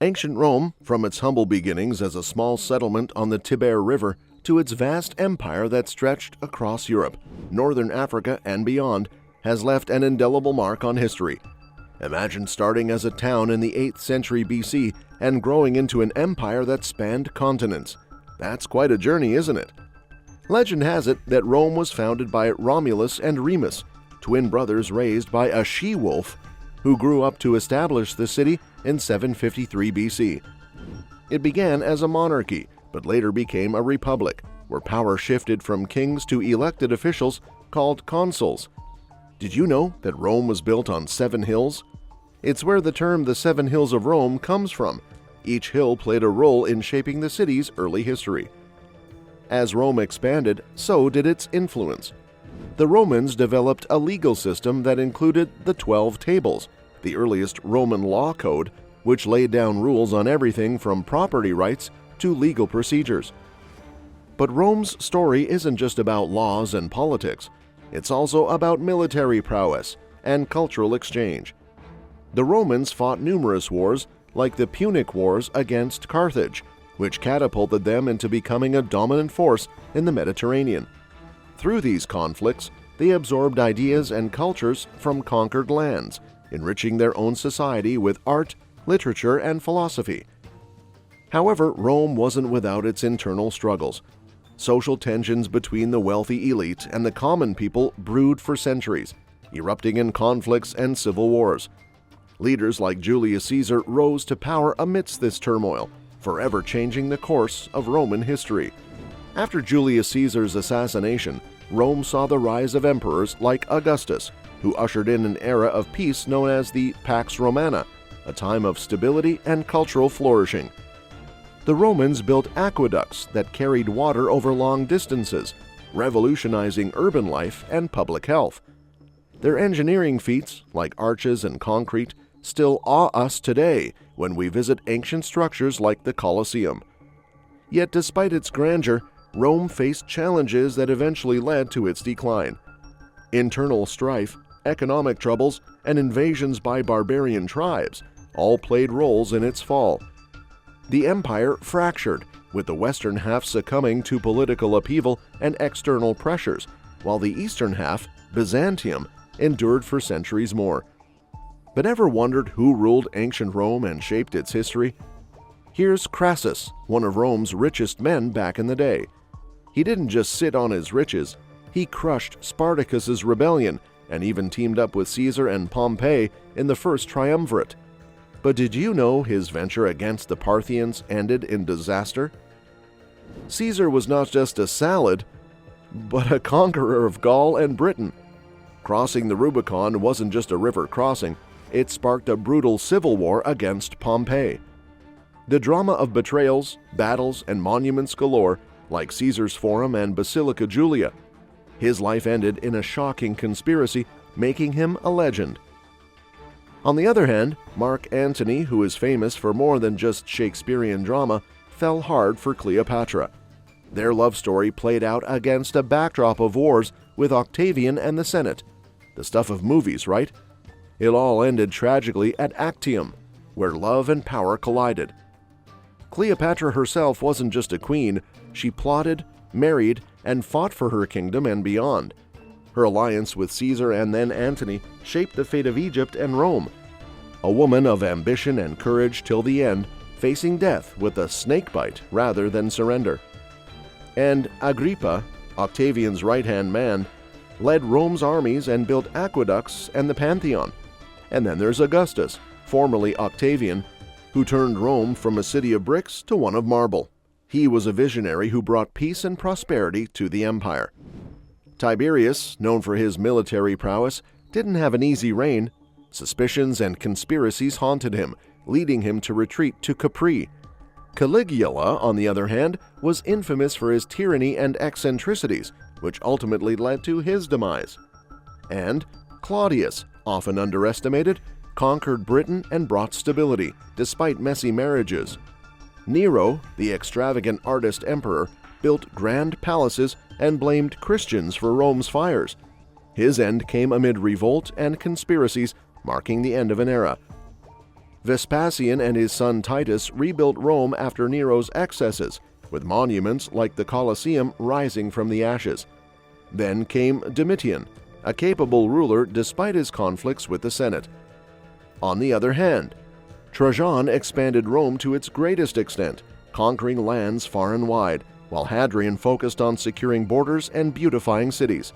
Ancient Rome, from its humble beginnings as a small settlement on the Tiber River to its vast empire that stretched across Europe, northern Africa, and beyond, has left an indelible mark on history. Imagine starting as a town in the 8th century BC and growing into an empire that spanned continents. That's quite a journey, isn't it? Legend has it that Rome was founded by Romulus and Remus, twin brothers raised by a she-wolf who grew up to establish the city in 753 BC. It began as a monarchy, but later became a republic, where power shifted from kings to elected officials called consuls. Did you know that Rome was built on 7 hills? It's where the term the 7 Hills of Rome comes from. Each hill played a role in shaping the city's early history. As Rome expanded, so did its influence. The Romans developed a legal system that included the 12 Tables, the earliest Roman law code, which laid down rules on everything from property rights to legal procedures. But Rome's story isn't just about laws and politics. It's also about military prowess and cultural exchange. The Romans fought numerous wars, like the Punic Wars against Carthage, which catapulted them into becoming a dominant force in the Mediterranean. Through these conflicts, they absorbed ideas and cultures from conquered lands, enriching their own society with art, literature, and philosophy. However, Rome wasn't without its internal struggles. Social tensions between the wealthy elite and the common people brewed for centuries, erupting in conflicts and civil wars. Leaders like Julius Caesar rose to power amidst this turmoil, forever changing the course of Roman history. After Julius Caesar's assassination, Rome saw the rise of emperors like Augustus, who ushered in an era of peace known as the Pax Romana, a time of stability and cultural flourishing. The Romans built aqueducts that carried water over long distances, revolutionizing urban life and public health. Their engineering feats, like arches and concrete, still awe us today when we visit ancient structures like the Colosseum. Yet despite its grandeur, Rome faced challenges that eventually led to its decline. Internal strife, economic troubles, and invasions by barbarian tribes all played roles in its fall. The empire fractured, with the western half succumbing to political upheaval and external pressures, while the eastern half, Byzantium, endured for centuries more. But ever wondered who ruled ancient Rome and shaped its history? Here's Crassus, one of Rome's richest men back in the day. He didn't just sit on his riches, he crushed Spartacus's rebellion and even teamed up with Caesar and Pompey in the first triumvirate. But did you know his venture against the Parthians ended in disaster? Caesar was not just a salad, but a conqueror of Gaul and Britain. Crossing the Rubicon wasn't just a river crossing, it sparked a brutal civil war against Pompey. The drama of betrayals, battles, and monuments galore, like Caesar's Forum and Basilica Julia. His life ended in a shocking conspiracy, making him a legend. On the other hand, Mark Antony, who is famous for more than just Shakespearean drama, fell hard for Cleopatra. Their love story played out against a backdrop of wars with Octavian and the Senate. The stuff of movies, right? It all ended tragically at Actium, where love and power collided. Cleopatra herself wasn't just a queen, she plotted, married, and fought for her kingdom and beyond. Her alliance with Caesar and then Antony shaped the fate of Egypt and Rome. A woman of ambition and courage till the end, facing death with a snakebite rather than surrender. And Agrippa, Octavian's right-hand man, led Rome's armies and built aqueducts and the Pantheon. And then there's Augustus, formerly Octavian, who turned Rome from a city of bricks to one of marble. He was a visionary who brought peace and prosperity to the empire. Tiberius, known for his military prowess, didn't have an easy reign. Suspicions and conspiracies haunted him, leading him to retreat to Capri. Caligula, on the other hand, was infamous for his tyranny and eccentricities, which ultimately led to his demise. And Claudius, often underestimated, conquered Britain and brought stability, despite messy marriages. Nero, the extravagant artist emperor, built grand palaces and blamed Christians for Rome's fires. His end came amid revolt and conspiracies, marking the end of an era. Vespasian and his son Titus rebuilt Rome after Nero's excesses, with monuments like the Colosseum rising from the ashes. Then came Domitian, a capable ruler despite his conflicts with the Senate. On the other hand, Trajan expanded Rome to its greatest extent, conquering lands far and wide, while Hadrian focused on securing borders and beautifying cities.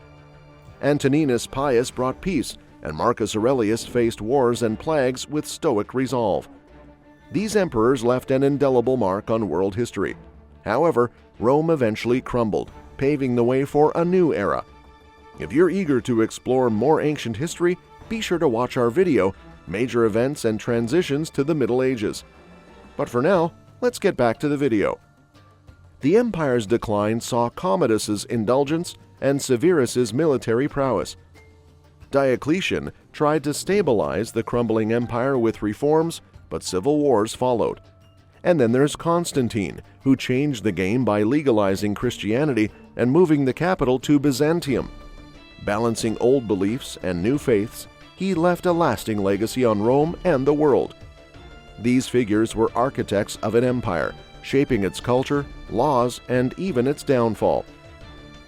Antoninus Pius brought peace, and Marcus Aurelius faced wars and plagues with stoic resolve. These emperors left an indelible mark on world history. However, Rome eventually crumbled, paving the way for a new era. If you're eager to explore more ancient history, be sure to watch our video, Major Events and Transitions to the Middle Ages. But for now, let's get back to the video. The empire's decline saw Commodus's indulgence and Severus's military prowess. Diocletian tried to stabilize the crumbling empire with reforms, but civil wars followed. And then there's Constantine, who changed the game by legalizing Christianity and moving the capital to Byzantium. Balancing old beliefs and new faiths, he left a lasting legacy on Rome and the world. These figures were architects of an empire, shaping its culture, laws, and even its downfall.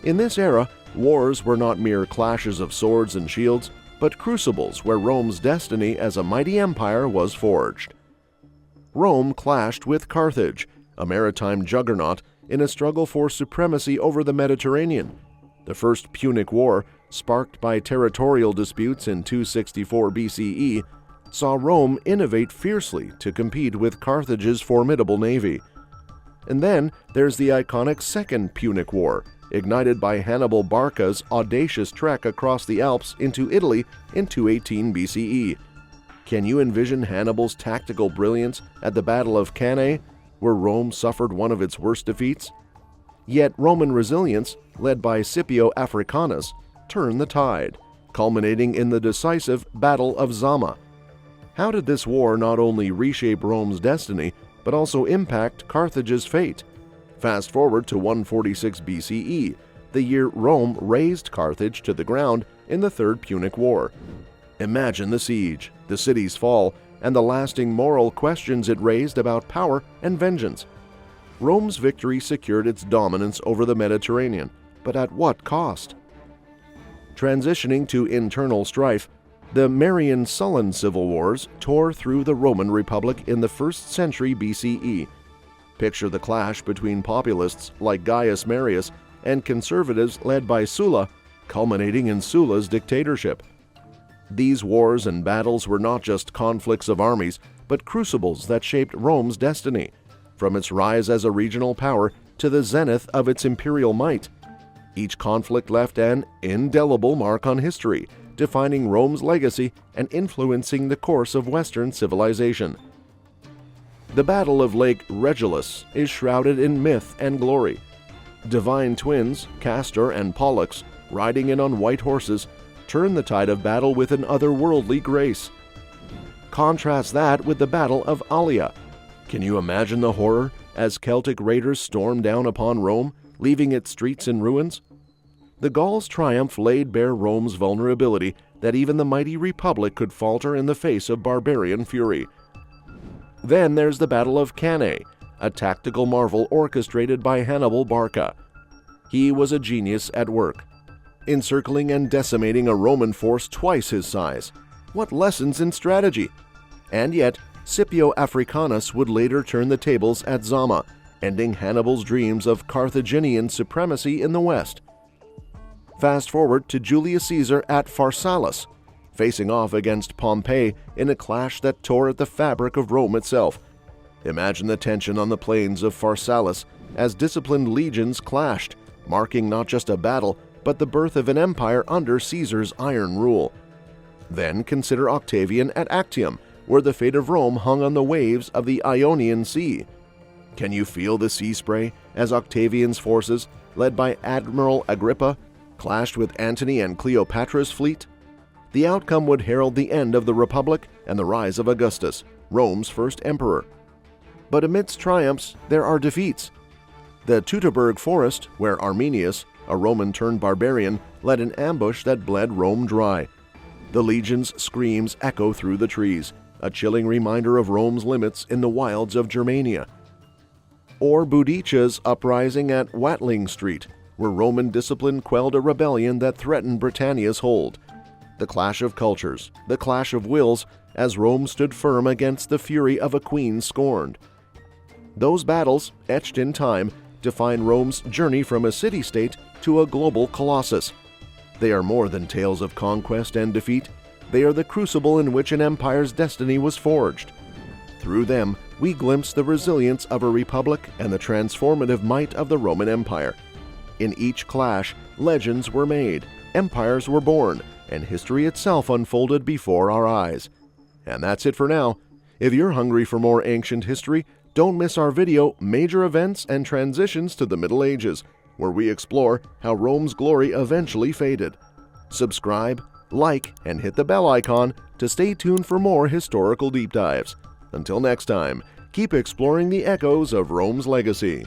In this era, wars were not mere clashes of swords and shields, but crucibles where Rome's destiny as a mighty empire was forged. Rome clashed with Carthage, a maritime juggernaut, in a struggle for supremacy over the Mediterranean. The First Punic War, sparked by territorial disputes in 264 BCE, saw Rome innovate fiercely to compete with Carthage's formidable navy. And then there's the iconic Second Punic War, ignited by Hannibal Barca's audacious trek across the Alps into Italy in 218 BCE. Can you envision Hannibal's tactical brilliance at the Battle of Cannae, where Rome suffered one of its worst defeats? Yet Roman resilience, led by Scipio Africanus, turned the tide, culminating in the decisive Battle of Zama. How did this war not only reshape Rome's destiny, but also impact Carthage's fate? Fast forward to 146 BCE, the year Rome razed Carthage to the ground in the Third Punic War. Imagine the siege, the city's fall, and the lasting moral questions it raised about power and vengeance. Rome's victory secured its dominance over the Mediterranean, but at what cost? Transitioning to internal strife, the Marian-Sullan civil wars tore through the Roman Republic in the 1st century BCE. Picture the clash between populists like Gaius Marius and conservatives led by Sulla, culminating in Sulla's dictatorship. These wars and battles were not just conflicts of armies, but crucibles that shaped Rome's destiny, from its rise as a regional power to the zenith of its imperial might. Each conflict left an indelible mark on history, defining Rome's legacy and influencing the course of Western civilization. The Battle of Lake Regillus is shrouded in myth and glory. Divine twins, Castor and Pollux, riding in on white horses, turn the tide of battle with an otherworldly grace. Contrast that with the Battle of Allia. Can you imagine the horror as Celtic raiders stormed down upon Rome, leaving its streets in ruins? The Gauls' triumph laid bare Rome's vulnerability, that even the mighty Republic could falter in the face of barbarian fury. Then there's the Battle of Cannae, a tactical marvel orchestrated by Hannibal Barca. He was a genius at work, encircling and decimating a Roman force twice his size. What lessons in strategy! And yet, Scipio Africanus would later turn the tables at Zama, ending Hannibal's dreams of Carthaginian supremacy in the West. Fast forward to Julius Caesar at Pharsalus, facing off against Pompey in a clash that tore at the fabric of Rome itself. Imagine the tension on the plains of Pharsalus as disciplined legions clashed, marking not just a battle, but the birth of an empire under Caesar's iron rule. Then consider Octavian at Actium, where the fate of Rome hung on the waves of the Ionian Sea. Can you feel the sea spray as Octavian's forces, led by Admiral Agrippa, clashed with Antony and Cleopatra's fleet? The outcome would herald the end of the Republic and the rise of Augustus, Rome's first emperor. But amidst triumphs, there are defeats. The Teutoburg Forest, where Arminius, a Roman-turned-barbarian, led an ambush that bled Rome dry. The legion's screams echo through the trees, a chilling reminder of Rome's limits in the wilds of Germania. Or Boudicca's uprising at Watling Street, where Roman discipline quelled a rebellion that threatened Britannia's hold. The clash of cultures, the clash of wills, as Rome stood firm against the fury of a queen scorned. Those battles, etched in time, define Rome's journey from a city-state to a global colossus. They are more than tales of conquest and defeat. They are the crucible in which an empire's destiny was forged. Through them, we glimpse the resilience of a republic and the transformative might of the Roman Empire. In each clash, legends were made, empires were born, and history itself unfolded before our eyes. And that's it for now. If you're hungry for more ancient history, don't miss our video, Major Events and Transitions to the Middle Ages, where we explore how Rome's glory eventually faded. Subscribe, like, and hit the bell icon to stay tuned for more historical deep dives. Until next time, keep exploring the echoes of Rome's legacy.